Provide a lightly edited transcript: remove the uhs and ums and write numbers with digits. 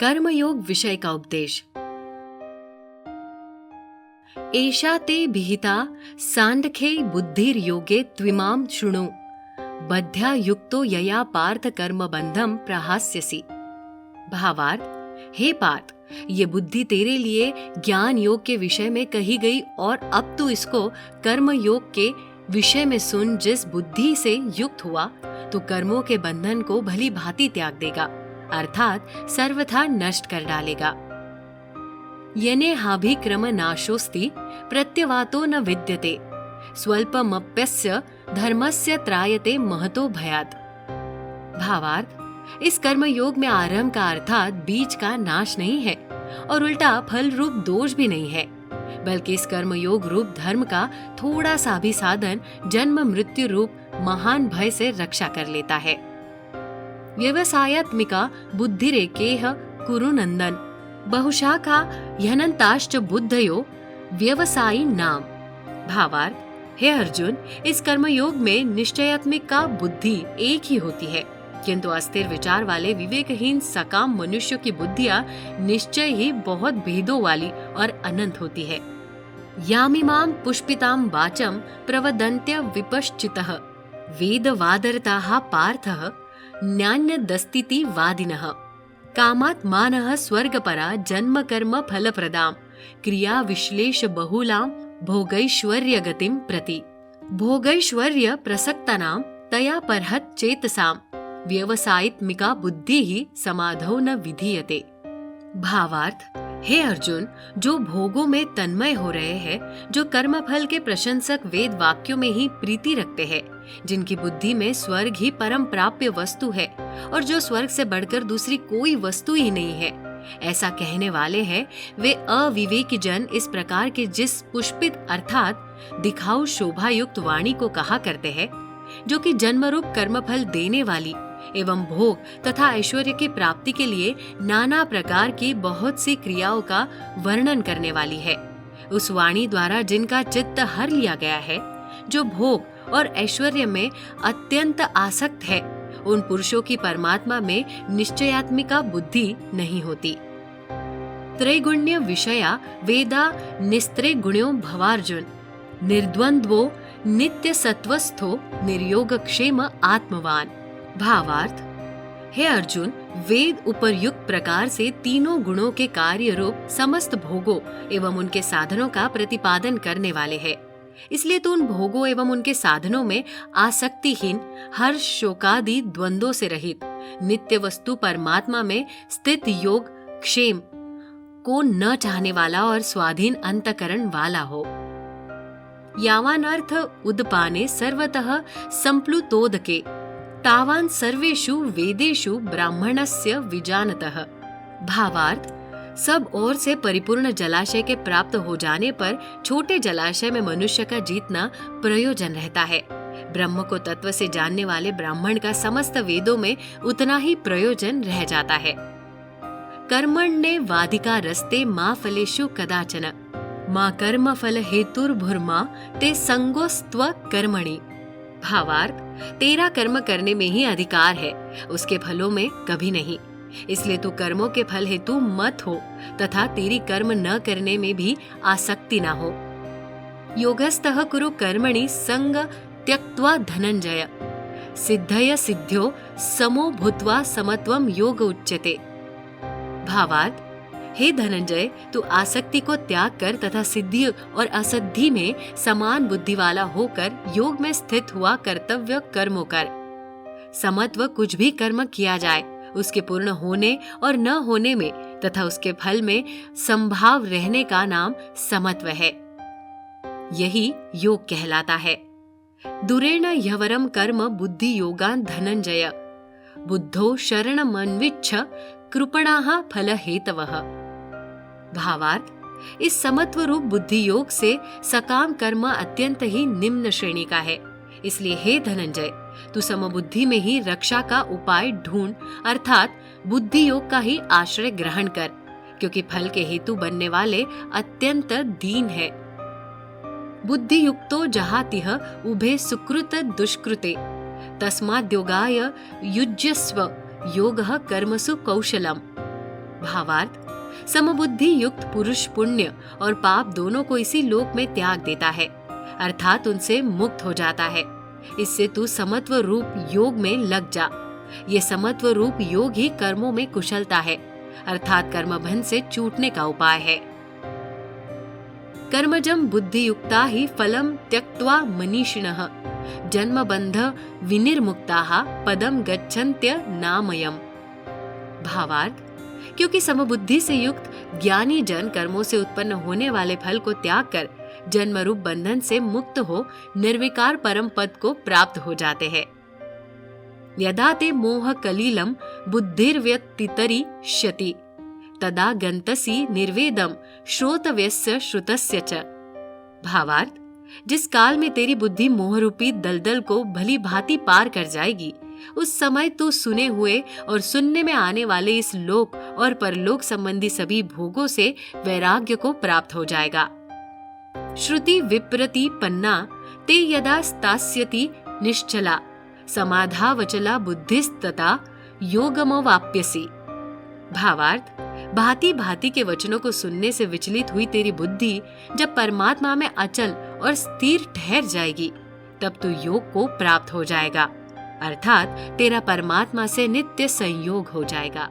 कर्मयोग विषय का उपदेश। एषा ते विहिता सांख्ये बुद्धिर्योगे त्विमां शृणु बद्ध्या युक्तो यया पार्थ कर्म बंधम प्रहास्यसि। भावार्थ, हे पार्थ, ये बुद्धि तेरे लिए ज्ञान योग के विषय में कही गई और अब तू इसको कर्म योग के विषय में सुन। जिस बुद्धि से युक्त हुआ तो कर्मों के बंधन को भली भांति त्याग देगा, अर्थात सर्वथा नष्ट कर डालेगा। यने हाभिक्रम नाशोस्ति प्रत्यवातो न विद्यते स्वल्पमप्यस्य धर्मस्य त्रायते महतो भयात्। भावार्थ, इस कर्म योग में आरंभ का अर्थात बीज का नाश नहीं है और उल्टा फल रूप दोष भी नहीं है, बल्कि इस कर्म योग रूप धर्म का थोड़ा सा भी साधन जन्म मृत्यु रूप महान भय से रक्षा कर लेता है। व्यवसायात्मिका बुद्धिरेकेह कुरु नंदन बहुशाखा ह्यनन्ताश्च बुद्धयो व्यवसायी नाम। भावार्थ, हे अर्जुन, इस कर्म योग में निश्चयात्मिक का बुद्धि एक ही होती है, किंतु अस्थिर विचार वाले विवेकहीन सकाम मनुष्यों की बुद्धियां निश्चय ही बहुत भेदों वाली और अनंत होती है। यामिमां पुष्पितां वाचं प्रवदन्त्य विपश्चितः वेदवादरताः पार्थः न्यान्यदस्तीति वादिनः कामात् मानः स्वर्गपरा जन्म कर्म फलप्रदां क्रिया विश्लेष बहुलां भोगैश्वर्य गतिं प्रति। भोगैश्वर्य प्रसक्तानां तया परहत चेतसां व्यवसायित्मिका बुद्धि ही समाधौ न विधीयते। भावार्थ, हे अर्जुन, जो भोगों में तन्मय हो रहे हैं, जो कर्मफल के प्रशंसक वेद वाक्यों में ही प्रीति रखते हैं, जिनकी बुद्धि में स्वर्ग ही परम प्राप्य वस्तु है और जो स्वर्ग से बढ़कर दूसरी कोई वस्तु ही नहीं है, ऐसा कहने वाले हैं, वे अविवेकी जन इस प्रकार के जिस पुष्पित अर्थात दिखाऊ शोभायुक्त वाणी को कहा करते हैं, जो कि जन्मरूप कर्मफल देने वाली एवं भोग तथा ऐश्वर्य की प्राप्ति के लिए नाना प्रकार की बहुत सी क्रियाओं का वर्णन करने वाली है, उस वाणी द्वारा जिनका चित्त हर लिया गया है, जो भोग और ऐश्वर्य में अत्यंत आसक्त है, उन पुरुषों की परमात्मा में निश्चयात्मिका बुद्धि नहीं होती। त्रैगुण्य विषया वेदा निस्त्रैगुण्यो भवार्जुन निर्द्वंद्वो नित्य सत्वस्थो निर्योग क्षेम आत्मवान। भावार्थ, हे अर्जुन, वेद उपरयुक्त प्रकार से तीनों गुणों के कार्य रूप समस्त भोगों एवं उनके साधनों का प्रतिपादन करने वाले हैं। इसलिए तो उन भोगों एवं उनके साधनों में आसक्तिहीन, हर शोकादि द्वंद्वों से रहित, नित्य वस्तु परमात्मा में स्थित योग क्षेम को न चाहने वाला और स्वाधीन अंतकरण वाला हो। यावान अर्थ उदपाने सर्वतः संप्लुतोदके तावान सर्वेषु वेदेषु ब्राह्मणस्य विजानतः। भावार्थ, सब ओर से परिपूर्ण जलाशय के प्राप्त हो जाने पर छोटे जलाशय में मनुष्य का जीतना प्रयोजन रहता है। ब्रह्म को तत्व से जानने वाले ब्राह्मण का समस्त वेदों में उतना ही प्रयोजन रह जाता है। कर्मण्ये वाधिका रस्ते मा फलेषु कदाचन मा कर्म फल हेतुर्भुर्मा ते संगोस्त्व कर्मणि। भावार्थ, तेरा कर्म करने में ही अधिकार है, उसके फलों में कभी नहीं। इसलिए तू कर्मों के फल हेतु मत हो तथा तेरी कर्म न करने में भी आसक्ति न हो। योगस्थः कुरु कर्मणि संग त्यक्त्वा धनंजय सिद्धय सिद्ध्यो समो भूत्वा समत्वम योग उच्यते। भावार्थ, हे धनंजय, तू आसक्ति को त्याग कर तथा सिद्धि और असद्धि में समान बुद्धि वाला होकर योग में स्थित हुआ कर्तव्य कर्मों कर। समत्व कुछ भी कर्म किया जाए, उसके पूर्ण होने और न होने में तथा उसके फल में संभाव रहने का नाम समत्व है। यही योग कहलाता है। दुरेण ह्यवरम कर्म बुद्धि योगान धनंजय बुद्धो शरणमन्विच्छ कृपणाः फल हेतवः। भावार्थ, इस समत्व रूप बुद्धि योग से सकाम कर्म अत्यंत ही निम्न श्रेणी का है। इसलिए हे धनंजय, तू समबुद्धि में ही रक्षा का उपाय ढूंढ, अर्थात बुद्धि योग का ही आश्रय ग्रहण कर, क्योंकि फल के हेतु बनने वाले अत्यंत दीन है। बुद्धि युक्तो जहातिह उभे सुकृत दुष्कृते तस्माद्योगाय युज्यस्व योगः कर्मसु कौशलम। भावार्थ, समबुद्धि युक्त पुरुष पुण्य और पाप दोनों को इसी लोक में त्याग देता है, अर्थात उनसे मुक्त हो जाता है। इससे तू समत्व रूप योग में लग जा। ये समत्व रूप योग ही कर्मों में कुशलता है, अर्थात कर्मबंध से छूटने का उपाय है। कर्मजम बुद्धि युक्ता ही फलम त्यक्त्वा मनीषिणः जन्मबंध विनिर्मुक्ताः पदम गच्छन्त्य नामयम्। भावार्थ, क्योंकि समबुद्धि से युक्त ज्ञानी जन कर्मों से उत्पन्न होने वाले फल को त्याग कर जन्म रूप बंधन से मुक्त हो निर्विकार परम पद को प्राप्त हो जाते हैं। यदा ते मोह कलीलम बुद्धिर्व्यतितरिष्यति तदा गन्तसि निर्वेदम श्रोतव्यस्य श्रुतस्य च। भावार्थ, जिस काल में तेरी बुद्धि मोहरूपी दलदल को भली भांति पार कर जाएगी, उस समय तू सुने हुए और सुनने में आने वाले इस लोक और परलोक संबंधी सभी भोगों से वैराग्य को प्राप्त हो जाएगा। श्रुति विप्रति पन्ना ते यदा स्थास्यति निश्चला समाधावचला बुद्धिस्तता योगमवाप्यसि। भावार्थ, भांति भांति के वचनों को सुनने से विचलित हुई तेरी बुद्धि जब परमात्मा में अचल और स्थिर ठहर जाएगी, तब तू योग को प्राप्त हो जाएगा, अर्थात तेरा परमात्मा से नित्य संयोग हो जाएगा।